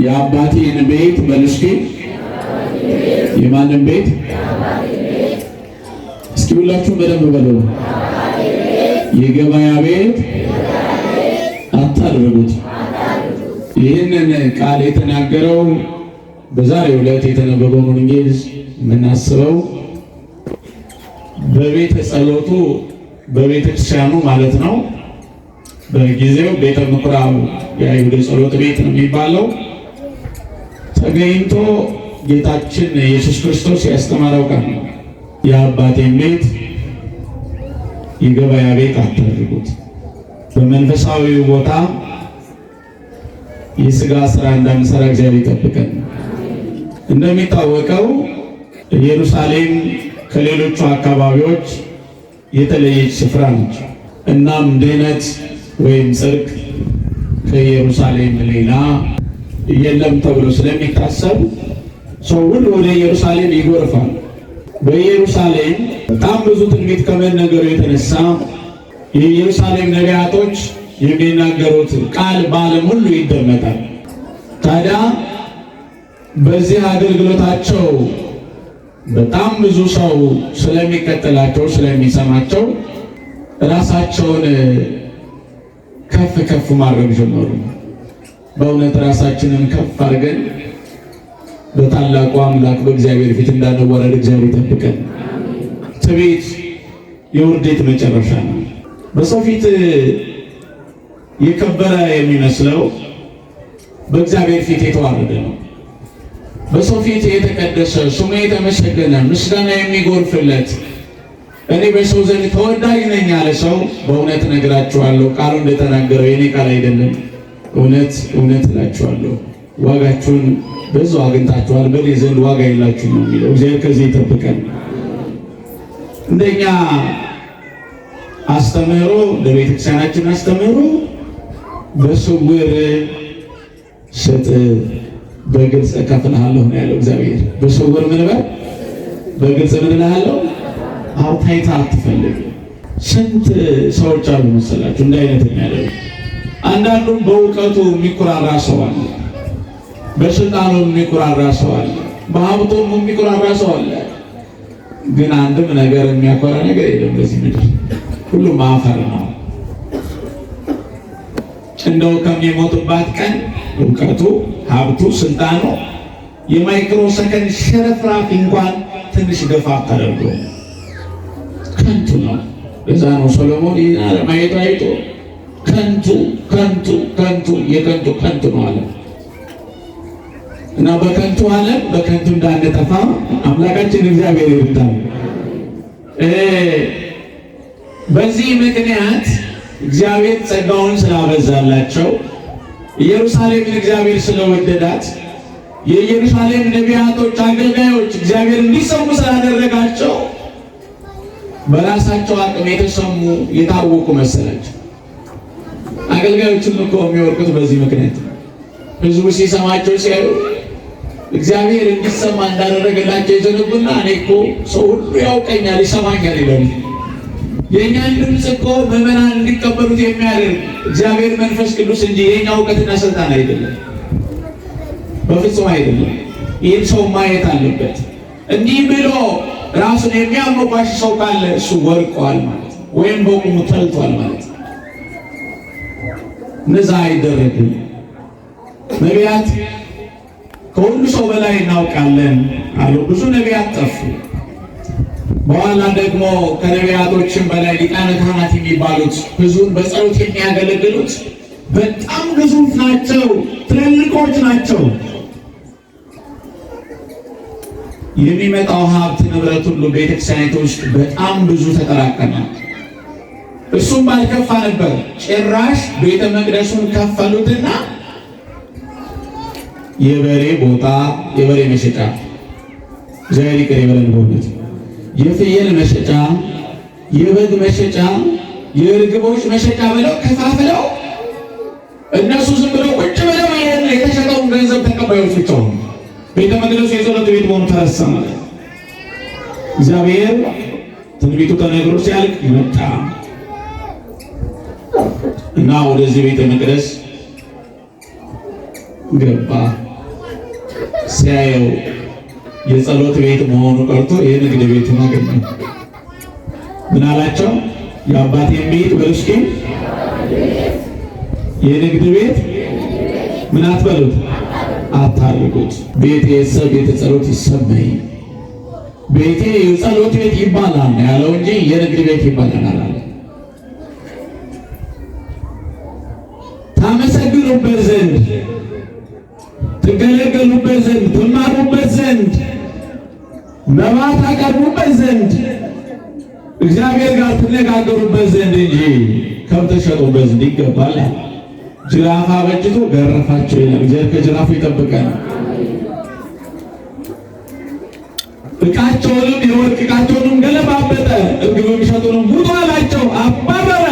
የአባቴን ቤት መልሼ የማንን ቤት? እስኪ ሁላችሁም በደንብ በሉ። የገበያ ቤት አታድርጉት። ይህንን ቃል የተናገረው በዛሬው ዕለት የተነበበውን ወንጌል የምናስበው በቤተ ጸሎቱ በቤተ ክርስቲያኑ ማለት ነው። በጊዜው ቤተ ምኩራብ የአይሁድ ጸሎት ቤት ነው የሚባለው። ተገኝቶ ጌታችን ኢየሱስ ክርስቶስ ያስተማረው ቃል ነው። የአባቴን ቤት የገበያ ቤት አታድርጉት። በመንፈሳዊ ቦታ የሥጋ ስራ እንዳንሰራ እግዚአብሔር ይጠብቀን። እንደሚታወቀው ኢየሩሳሌም ከሌሎቹ አካባቢዎች የተለየች ስፍራ ነች። እናም ድህነት ወይም ጽድቅ ከኢየሩሳሌም ሌላ የለም ተብሎ ስለሚታሰብ ሰው ሁሉ ወደ ኢየሩሳሌም ይጎርፋል። በኢየሩሳሌም በጣም ብዙ ትንቢት ከመነገሩ የተነሳ የኢየሩሳሌም ነቢያቶች የሚናገሩት ቃል በዓለም ሁሉ ይደመጣል። ታዲያ በዚህ አገልግሎታቸው በጣም ብዙ ሰው ስለሚከተላቸው ስለሚሰማቸው ራሳቸውን ከፍ ከፍ ማድረግ ጀመሩ። በእውነት ራሳችንን ከፍ አድርገን በታላቁ አምላክ በእግዚአብሔር ፊት እንዳንወረድ እግዚአብሔር ይጠብቀን። ትዕቢት የውርደት መጨረሻ ነው። በሰው ፊት የከበረ የሚመስለው በእግዚአብሔር ፊት የተዋረደ ነው። በሰው ፊት የተቀደሰ ስሙ የተመሰገነ ምስጋና የሚጎርፍለት እኔ በሰው ዘንድ ተወዳጅ ነኝ ያለ ሰው በእውነት እነግራችኋለሁ፣ ቃሉ እንደተናገረው የኔ ቃል አይደለም፣ እውነት እውነት እላችኋለሁ ዋጋችሁን በዛው አግኝታችኋል፣ በእኔ ዘንድ ዋጋ የላችሁም ነው የሚለው። እግዚአብሔር ከዚህ ይጠብቀን። እንደኛ አስተምህሮ ለቤተክርስቲያናችን አስተምህሮ በስውር ስጥ በግልጽ እከፍልሃለሁ ነው ያለው እግዚአብሔር። በስውር ምን በል በግልጽ ምን እልሃለሁ። አውታይታ አትፈልግ። ስንት ሰዎች አሉ መሰላችሁ እንዲህ አይነት የሚያደርጉ። አንዳንዱም በእውቀቱ የሚኮራራ ሰው አለ፣ በስልጣኑ የሚኮራራ ሰው አለ፣ በሀብቱም የሚኮራራ ሰው አለ። ግን አንድም ነገር የሚያኮራ ነገር የለም በዚህ ምድር፣ ሁሉም አፈር ነው። እንደው ከሚሞትባት ቀን እውቀቱ፣ ሀብቱ፣ ስልጣኑ የማይክሮ ሰከንድ ሽርፍራፊ እንኳን ትንሽ ገፋ ተደርጎ ከንቱ ነው። እዛ ነው ሰሎሞን ማየቱ አይቶ ከንቱ ከንቱ ከንቱ የከንቱ ከንቱ ነው አለ እና በከንቱ ዓለም በከንቱ እንዳንጠፋ አምላካችን እግዚአብሔር ይርዳል። በዚህ ምክንያት እግዚአብሔር ጸጋውን ስላበዛላቸው ኢየሩሳሌምን እግዚአብሔር ስለወደዳት የኢየሩሳሌም ነቢያቶች አገልጋዮች እግዚአብሔር እንዲሰሙ ስላደረጋቸው በራሳቸው አቅም የተሰሙ የታወቁ መሰላቸው። አገልጋዮችም እኮ የሚወርቁት በዚህ ምክንያት ነው። ህዝቡ ሲሰማቸው ሲያዩ እግዚአብሔር እንዲሰማ እንዳደረገላቸው የዘነጉና እኔ እኮ ሰው ሁሉ ያውቀኛል ይሰማኛል ይላሉ። የእኛን ድምፅ እኮ ምዕመናን እንዲቀበሉት የሚያደርግ እግዚአብሔር መንፈስ ቅዱስ እንጂ የእኛ እውቀትና ስልጣን አይደለም፣ በፍጹም አይደለም። ይህን ሰው ማየት አለበት። እንዲህ ብሎ ራሱን የሚያሞካሽ ሰው ካለ እሱ ወርቋል ማለት ነው፣ ወይም በቁሙ ተልቷል ማለት ነው። እነዛ አይደረግም። ነቢያት ከሁሉ ሰው በላይ እናውቃለን አሉ። ብዙ ነቢያት ጠፉ። በኋላ ደግሞ ከነቢያቶችም በላይ ሊቃነ ካህናት የሚባሉት ህዝቡን በጸሎት የሚያገለግሉት በጣም ግዙፍ ናቸው፣ ትልልቆች ናቸው። የሚመጣው ሀብት ንብረት ሁሉ ቤተክርስቲያኒቱ ውስጥ በጣም ብዙ ተጠራቀመ። እሱም ባልከፋ ነበር። ጭራሽ ቤተ መቅደሱን ከፈሉትና የበሬ ቦታ፣ የበሬ መሸጫ፣ እግዚአብሔር ይቅር ይበለን በእውነት የፍየል መሸጫ፣ የበግ መሸጫ፣ የርግቦች መሸጫ ብለው ከፋፍለው እነሱ ዝም ብለው ቁጭ ብለው የተሸጠውን ገንዘብ ተቀባዮች ብቻ ሆኑ። ቤተ መቅደሱ የጸሎት ቤት መሆኑ ተረሳ ማለት ነው። እግዚአብሔር ትንቢቱ ተነግሮ ሲያልቅ ይመጣ እና ወደዚህ ቤተ መቅደስ ገባ። ሲያየው የጸሎት ቤት መሆኑ ቀርቶ የንግድ ቤቱን አገኘው። ምን አላቸው? የአባቴን ቤት በርስኪ የንግድ ቤት ምን አትበሉት፣ አታርጉት። ቤቴ የሰብ ቤተ ጸሎት ይሰመይ፣ ቤቴ የጸሎት ቤት ይባላል ያለው እንጂ የንግድ ቤት ይባላል አላለ። ታመሰግኑበት ዘንድ፣ ትገለገሉበት ዘንድ፣ ትማሩበት ዘንድ፣ መባ ታቀርቡበት ዘንድ፣ እግዚአብሔር ጋር ትነጋገሩበት ዘንድ እንጂ ከብት ሸጡበት ዘንድ ይገባል። ጅራፍ አበጅቶ ገረፋቸው ይላል። እግዚአብሔር ከጅራፉ ይጠብቀን። ዕቃቸውንም የወርቅ ዕቃቸውንም ገለባበጠ፣ እርግብ የሚሸጡንም ውጡ አላቸው፣ አባረረ።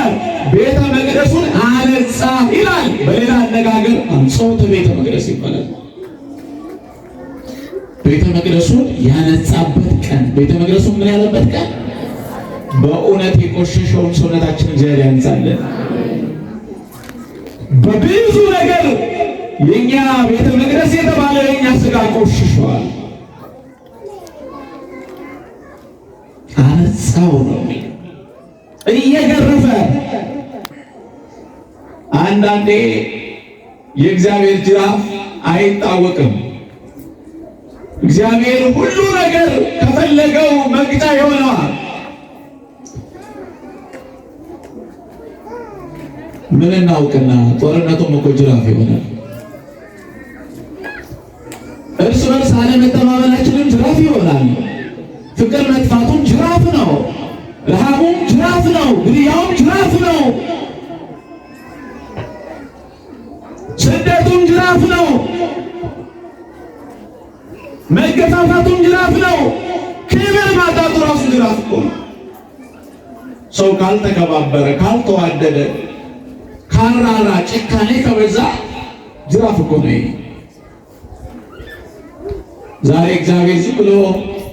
ቤተ መቅደሱን አነጻ ይላል። በሌላ አነጋገር አንጾተ ቤተ መቅደስ ይባላል። ቤተ መቅደሱን ያነጻበት ቀን፣ ቤተ መቅደሱን ምን ያለበት ቀን? በእውነት የቆሸሸውን ሰውነታችን እግዚአብሔር ያንጻለን። በብዙ ነገር የኛ ቤተ መቅደስ የተባለ የኛ ስጋ ቆሽሿል። አነጻው ነው እየገረፈ። አንዳንዴ የእግዚአብሔር ጅራፍ አይታወቅም። እግዚአብሔር ሁሉ ነገር ከፈለገው መቅጫ ይሆነዋል። ምን እናውቅና ጦርነቱም እኮ ጅራፍ ይሆናል። እርስ በርስ አለመተማመናችንም ጅራፍ ይሆናል። ፍቅር መጥፋቱም ጅራፍ ነው። ረሃቡም ጅራፍ ነው። ግድያውም ጅራፍ ነው። ስደቱም ጅራፍ ነው። መገፋፋቱም ጅራፍ ነው። ክብር ማጣቱ ራሱ ጅራፍ እኮ ነው። ሰው ካልተከባበረ፣ ካልተዋደደ፣ ካራራ፣ ጭካኔ ከበዛ ጅራፍ እኮ ነው። ዛሬ እግዚአብሔር ዝም ብሎ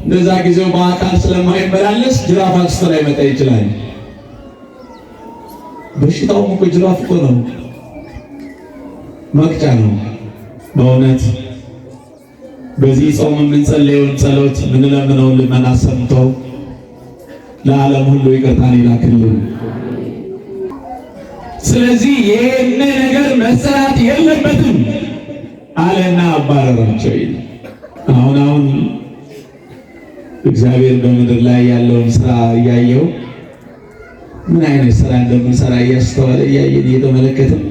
እንደዛ ጊዜው በአካል ስለማይመላለስ ጅራፍ አንስቶ ላይመጣ ይችላል። በሽታውም እኮ ጅራፍ እኮ ነው፣ መቅጫ ነው። በእውነት በዚህ ጾም የምንጸልየውን ጸሎት የምንለምነውን ልመና ሰምቶ ለዓለም ሁሉ ይቅርታን ይላክልን። ስለዚህ ይህን ነገር መሰራት የለበትም አለና አባረራቸው ይላል። አሁን እግዚአብሔር በምድር ላይ ያለውን ስራ እያየው ምን አይነት ስራ እንደምንሰራ እያስተዋለ እያየን እየተመለከትን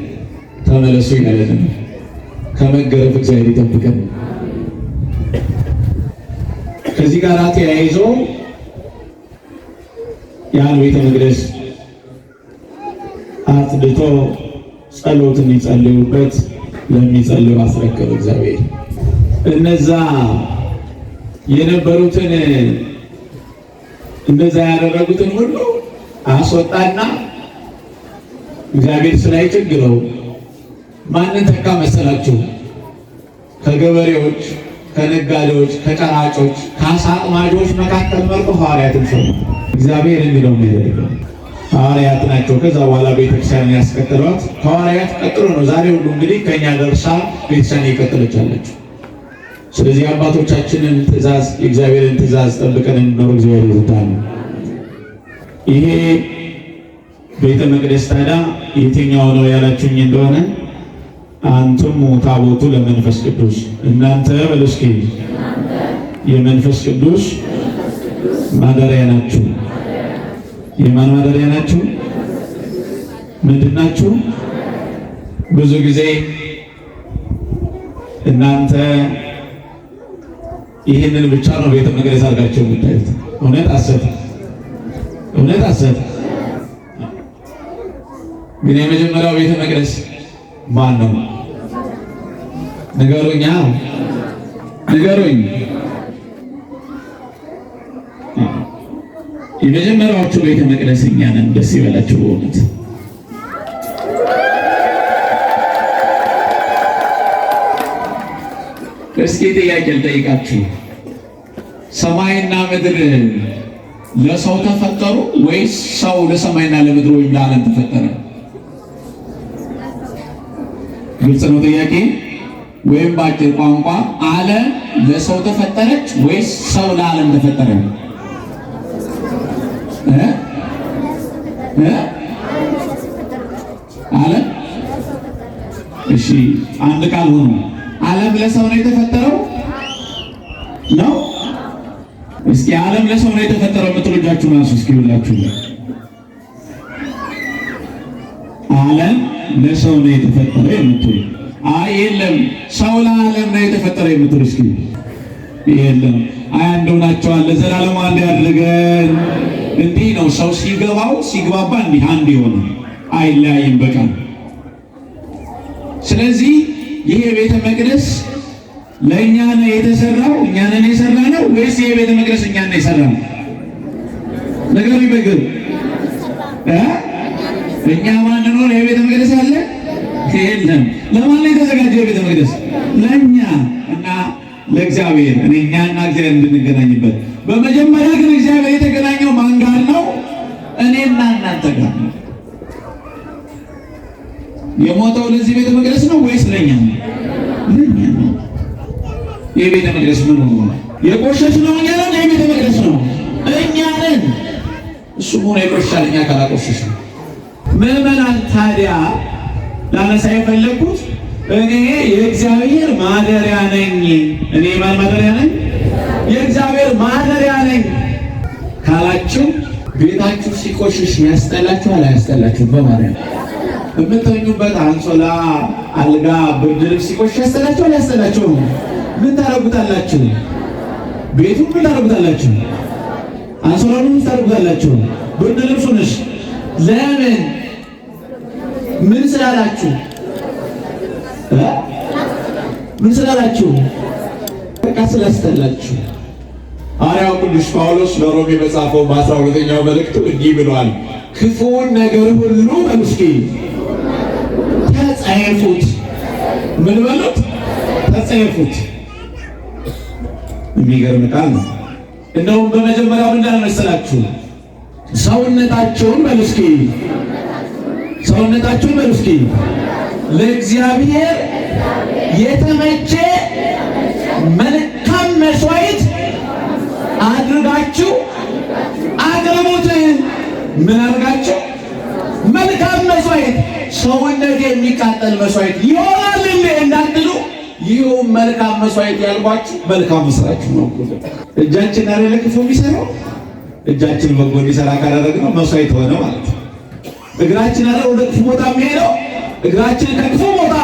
ተመለሱ ይላል። ከመገረፍ እግዚአብሔር ይጠብቀን። ከዚህ ጋር ተያይዞ ያን ቤተ መቅደስ አጽድቶ ጸሎት እንዲጸልዩበት ለሚጸልዩ አስረከበ እግዚአብሔር። እነዛ የነበሩትን እንደዛ ያደረጉትን ሁሉ አስወጣና እግዚአብሔር ስላይቸግረው ማንን ተካ መሰላችሁ? ከገበሬዎች፣ ከነጋዴዎች፣ ከቀራጮች፣ ከአሳ አጥማጆች መካከል መርጦ ሐዋርያትን ሾመ። እግዚአብሔር እንግዲህ ነው ያደረገው። ሐዋርያት ናቸው ከዛ በኋላ ቤተክርስቲያንን ያስቀጥሏት። ከሐዋርያት ቀጥሎ ነው ዛሬ ሁሉ እንግዲህ ከኛ ደርሳ ቤተክርስቲያን እየቀጠለች አለችው። ስለዚህ አባቶቻችንን ትእዛዝ፣ የእግዚአብሔርን ትእዛዝ ጠብቀን እንድንኖር እግዚአብሔር ይርዳን። ይሄ ቤተ መቅደስ ታዲያ የትኛው ነው ያላችሁኝ እንደሆነ አንትሙ ታቦቱ ለመንፈስ ቅዱስ፣ እናንተ በሉ እስኪ የመንፈስ ቅዱስ ማደሪያ ናችሁ። የማን ማደሪያ ናችሁ? ምንድን ናችሁ? ብዙ ጊዜ እናንተ ይህንን ብቻ ነው ቤተ መቅደስ አድርጋችሁ የምታዩት። እውነት ሐሰት? እውነት ሐሰት? ግን የመጀመሪያው ቤተ መቅደስ ማን ነው? ንገሩኛ፣ ንገሩኝ። የመጀመሪያዎቹ ቤተ መቅደስ እኛ ነን። ደስ ይበላችሁ በእውነት። እስኪ ጥያቄ ልጠይቃችሁ። ሰማይና ምድር ለሰው ተፈጠሩ ወይስ ሰው ለሰማይና ለምድር ወይም ለዓለም ተፈጠረ? ግልጽ ነው ጥያቄ? ወይም በአጭር ቋንቋ ዓለም ለሰው ተፈጠረች ወይስ ሰው ለዓለም ተፈጠረ? ዓለም እሺ፣ አንድ ቃል ሆኖ ዓለም ለሰው ነው የተፈጠረው ነው? እስኪ ዓለም ለሰው ነው የተፈጠረው የምትሉ እጃችሁን አንሱ እስኪ ሁላችሁ። ዓለም ለሰው ነው የተፈጠረው የምትሉ፣ አይ የለም ሰው ለዓለም ነው የተፈጠረው የምትሉ እስኪ የለም። አይ አንድ ሆናችኋል። ለዘላለም አንድ ያድርገን። እንዲህ ነው ሰው ሲገባው ሲግባባ እንዲህ አንድ ይሆነ አይለያይም በቃል። ስለዚህ ይሄ ቤተ መቅደስ ለእኛ ነው የተሰራው? እኛ ነን የሰራነው ወይስ ይሄ ቤተ መቅደስ እኛ ነን የሰራነው? ነገር ይበግር እኛ ማን ነው? ይሄ ቤተ መቅደስ አለ የለም። ለማን ነው የተዘጋጀው ቤተ መቅደስ? ለእኛ እና ለእግዚአብሔር። እኛና እግዚአብሔር እንድንገናኝበት። በመጀመሪያ ግን እግዚአብሔር የተገናኘው ማን ጋር ነው? እኔና እናንተ ጋር ነው። የሞተው ለዚህ ቤተ መቅደስ ነው ወይስ ለኛ ነው? ለኛ ነው። የቤተ መቅደስ ምን ሆኖ የቆሸሽ ነው? እኛ ነን። የቤተ መቅደስ ነው እኛ ነን። እሱ ሆኖ የቆሻል እኛ ካላቆሸሽ ነው። ምዕመናን ታዲያ ላነሳ የፈለኩት እኔ የእግዚአብሔር ማደሪያ ነኝ። እኔ ማን ማደሪያ ነኝ? የእግዚአብሔር ማደሪያ ነኝ ካላችሁ ቤታችሁ ሲቆሽሽ ያስጠላችኋል አያስጠላችሁም? በማርያም የምትተኙበት አንሶላ፣ አልጋ፣ ብርድ ልብስ ሲቆሽሽ ያስጠላችኋል አያስጠላችሁም? ምን ታረጉታላችሁ? ቤቱን ምን ታረጉታላችሁ? አንሶላውን ምን ታረጉታላችሁ? ብርድ ልብሱንስ? ለምን? ምን ስላላችሁ? ምን ስላላችሁ? በቃ ስላስጠላችሁ። ሐዋርያው ቅዱስ ጳውሎስ ለሮሜ በጻፈው በ12ኛው መልእክቱ እንዲህ ብሏል፣ ክፉውን ነገር ሁሉ እስኪ ተጸየፉት። ምን በሉት? ተጸየፉት። የሚገርም ቃል ነው። እንደውም በመጀመሪያው ምን እንዳለ መሰላችሁ? ሰውነታቸውን በሉ እስኪ፣ ሰውነታቸውን በሉ እስኪ ለእግዚአብሔር የተመቸ መልካም መስዋዕት አድርጋችሁ አቅርቡት። ምን አድርጋችሁ? መልካም መስዋዕት። ሰውነት የሚቃጠል መስዋዕት ይሆናል እንዴ እንዳትሉ፣ ይኸውም መልካም መስዋዕት ያልኳችሁ መልካም መስራችሁ ነው። እጃችን አይደለ ክፉ የሚሰራው? እጃችን በጎ እንዲሰራ ካደረግነው መስዋዕት ሆነ ማለት ነው። እግራችን አይደለ ወደ ክፉ ቦታ የሚሄደው? እግራችን ከክፉ ቦታ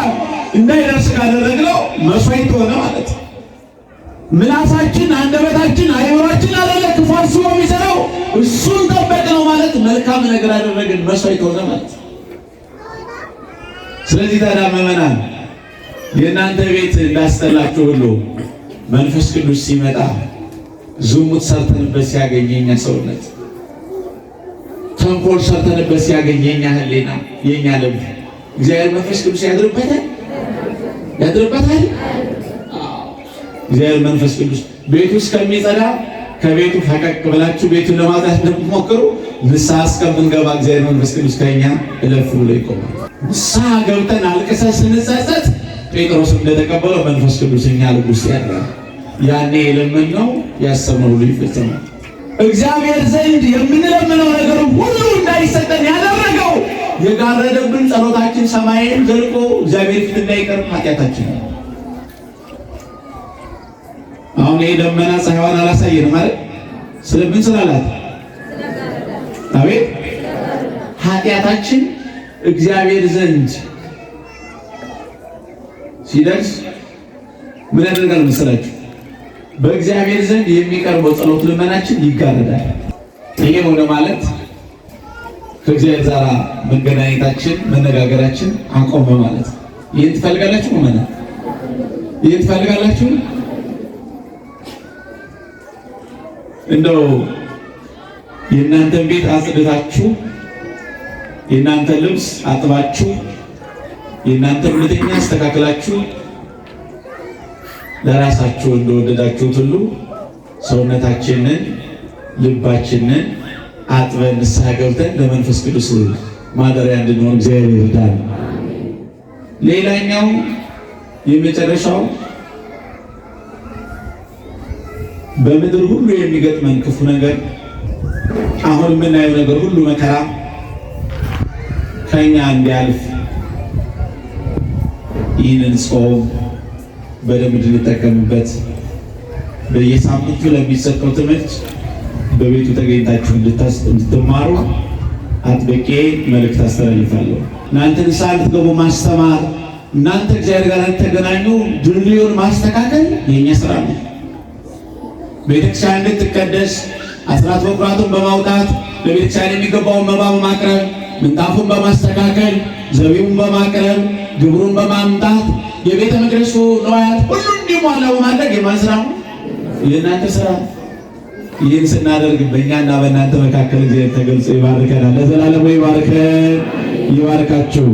እንዳይደርስ ካደረግነው መስዋዕት ሆነ ማለት ነው። ምላሳችን፣ አንደበታችን፣ አይምሯችን አይደለ ክፉ አስቦ የሚሰራው? እሱን ጠበቅነው ማለት መልካም ነገር አደረግን፣ መስዋዕት ሆነ ማለት ነው። ስለዚህ ታዲያ ምዕመናን የእናንተ ቤት እንዳስጠላችሁ ሁሉ መንፈስ ቅዱስ ሲመጣ ዝሙት ሰርተንበት ሲያገኝ የኛ ሰውነት፣ ተንኮል ሰርተንበት ሲያገኝ የኛ ሕሊና፣ የኛ ልብ እግዚአብሔር መንፈስ ቅዱስ ያድርበታል። ያድርበታል። እግዚአብሔር መንፈስ ቅዱስ ቤቱ እስከሚጸዳ ከቤቱ ፈቀቅ ብላችሁ ቤቱን ለማጽዳት እንደምትሞክሩ ንስሐ እስከምንገባ እግዚአብሔር መንፈስ ቅዱስ ከኛ እለፍ ብሎ ይቆማል። ንስሐ ገብተን አልቅሰን ስንጸጸት ጴጥሮስ እንደተቀበለው መንፈስ ቅዱስ እኛ ልብ ውስጥ ያድራል። ያኔ የለመንነው ያሰብነው ሁሉ ይፈጸማል። እግዚአብሔር ዘንድ የምንለምነው ነገር ሁሉ እንዳይሰጠን ያደረገው የጋረደብን ጸሎታችን ሰማይን ዘልቆ እግዚአብሔር ፊት እንዳይቀርብ ኃጢአታችን ነው። አሁን ይሄ ደመና ፀሐይዋን አላሳየንም ማለት ስለምን ስላላት? አቤት ኃጢአታችን እግዚአብሔር ዘንድ ሲደርስ ምን ያደርጋል መሰላችሁ? በእግዚአብሔር ዘንድ የሚቀርበው ጸሎት ልመናችን ይጋረዳል። ይሄ ሆነ ማለት ከእግዚአብሔር ጋር መገናኘታችን መነጋገራችን አቆመ ማለት ነው። ይህን ትፈልጋላችሁ? ሆነ ይህን ትፈልጋላችሁ? እንደው የእናንተን ቤት አጽድታችሁ የእናንተን ልብስ አጥባችሁ የእናንተን ምድኛ አስተካክላችሁ ለራሳችሁ እንደወደዳችሁት ሁሉ ሰውነታችንን ልባችንን አጥበን ንስሐ ገብተን ለመንፈስ ቅዱስ ማደሪያ እንድንሆን እግዚአብሔር ይርዳል። ሌላኛው የመጨረሻው በምድር ሁሉ የሚገጥመን ክፉ ነገር አሁን የምናየው ነገር ሁሉ መከራ ከኛ እንዲያልፍ ይህንን ጾም በደንብ እንድንጠቀምበት በየሳምንቱ ለሚሰጠው ትምህርት በቤቱ ተገኝታችሁ እንድትማሩ አጥብቄ መልእክት አስተላልፋለሁ። እናንተ ንስሐ እንድትገቡ ማስተማር፣ እናንተ እግዚአብሔር ጋር እንድትገናኙ ድልድዩን ማስተካከል የኛ ስራ ነው። ቤተክርስቲያን እንድትቀደስ አስራት በኩራቱን በማውጣት ለቤተክርስቲያን የሚገባውን መባ በማቅረብ ምንጣፉን በማስተካከል ዘቢቡን በማቅረብ ግብሩን በማምጣት የቤተ መቅደሱ ንዋያት ሁሉ እንዲሟላ በማድረግ የማን ስራ ነው? የእናንተ ስራ። ይህን ስናደርግ በእኛና በእናንተ መካከል እግዚአብሔር ተገልጾ ይባርከናል። ለዘላለሙ ይባርከን፣ ይባርካችሁ።